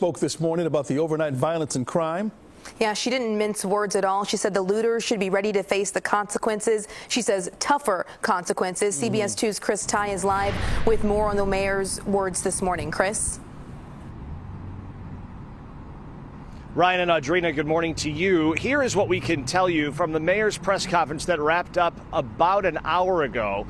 spoke this morning about the overnight violence and crime. Yeah, she didn't mince words at all. She said the looters should be ready to face the consequences. She says tougher consequences. CBS 2's Chris Ty is live with more on the mayor's words this morning. Chris? Ryan and Audrina, good morning to you. Here is what we can tell you from the mayor's press conference that wrapped up about an hour ago.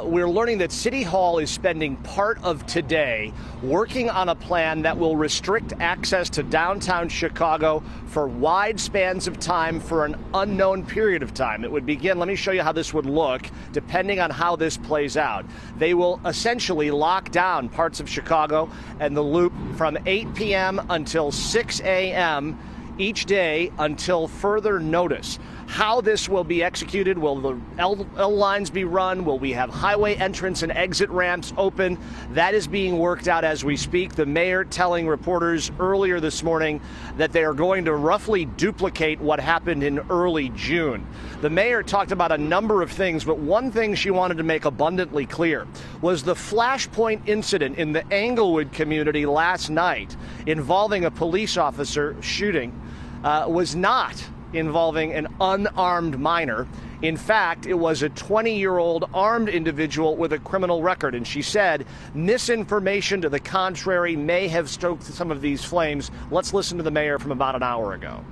We're learning that City Hall is spending part of today working on a plan that will restrict access to downtown Chicago for wide spans of time for an unknown period of time. It would begin, let me show you how this would look, depending on how this plays out. They will essentially lock down parts of Chicago and the Loop from 8 p.m. until 6 a.m. each day until further notice. How this will be executed, will the L lines be run? Will we have highway entrance and exit ramps open? That is being worked out as we speak. The mayor telling reporters earlier this morning that they are going to roughly duplicate what happened in early June. The mayor talked about a number of things, but one thing she wanted to make abundantly clear was the flashpoint incident in the Englewood community last night involving a police officer shooting was not involving an unarmed minor. In fact, it was a 20-year-old armed individual with a criminal record. And she said misinformation to the contrary may have stoked some of these flames. Let's listen to the mayor from about an hour ago.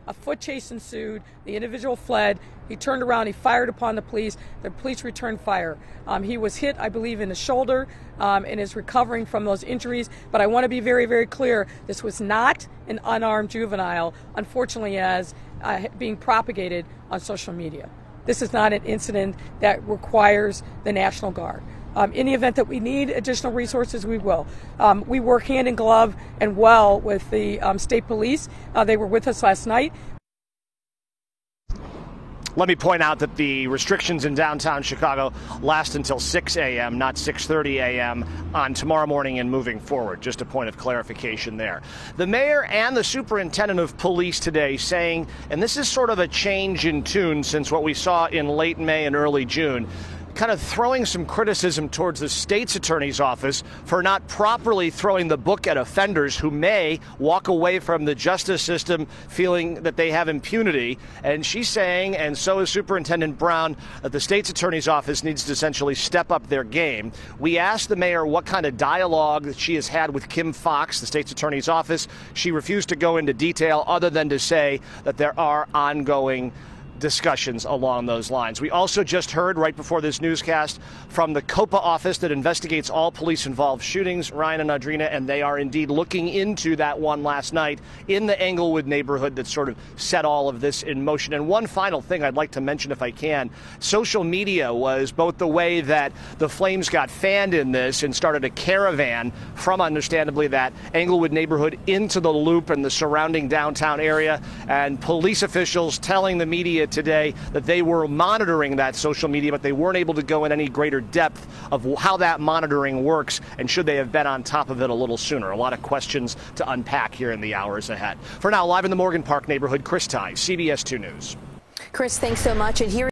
A foot chase ensued. The individual fled. He turned around. He fired upon the police. The police returned fire. He was hit, I believe, in the shoulder and is recovering from those injuries. But I want to be very, very clear. This was not an unarmed juvenile, unfortunately, as being propagated on social media. This is not an incident that requires the National Guard. In the event that we need additional resources, we will. We work hand in glove and well with the state police. They were with us last night. Let me point out that the restrictions in downtown Chicago last until 6 a.m., not 6:30 a.m. on tomorrow morning and moving forward. Just a point of clarification there. The mayor and the superintendent of police today saying, and this is sort of a change in tune since what we saw in late May and early June, kind of throwing some criticism towards the state's attorney's office for not properly throwing the book at offenders who may walk away from the justice system feeling that they have impunity. And she's saying, and so is Superintendent Brown, that the state's attorney's office needs to essentially step up their game. We asked the mayor what kind of dialogue that she has had with Kim Foxx, the state's attorney's office. She refused to go into detail other than to say that there are ongoing discussions along those lines. We also just heard right before this newscast from the COPA office that investigates all police-involved shootings, Ryan and Audrina, and they are indeed looking into that one last night in the Englewood neighborhood that sort of set all of this in motion. And one final thing I'd like to mention, if I can, social media was both the way that the flames got fanned in this and started a caravan from, understandably, that Englewood neighborhood into the Loop and the surrounding downtown area, and police officials telling the media today that they were monitoring that social media, but they weren't able to go in any greater depth of how that monitoring works and should they have been on top of it a little sooner. A lot of questions to unpack here in the hours ahead. For now, live in the Morgan Park neighborhood, Chris Ty, CBS 2 News. Chris, thanks so much. And here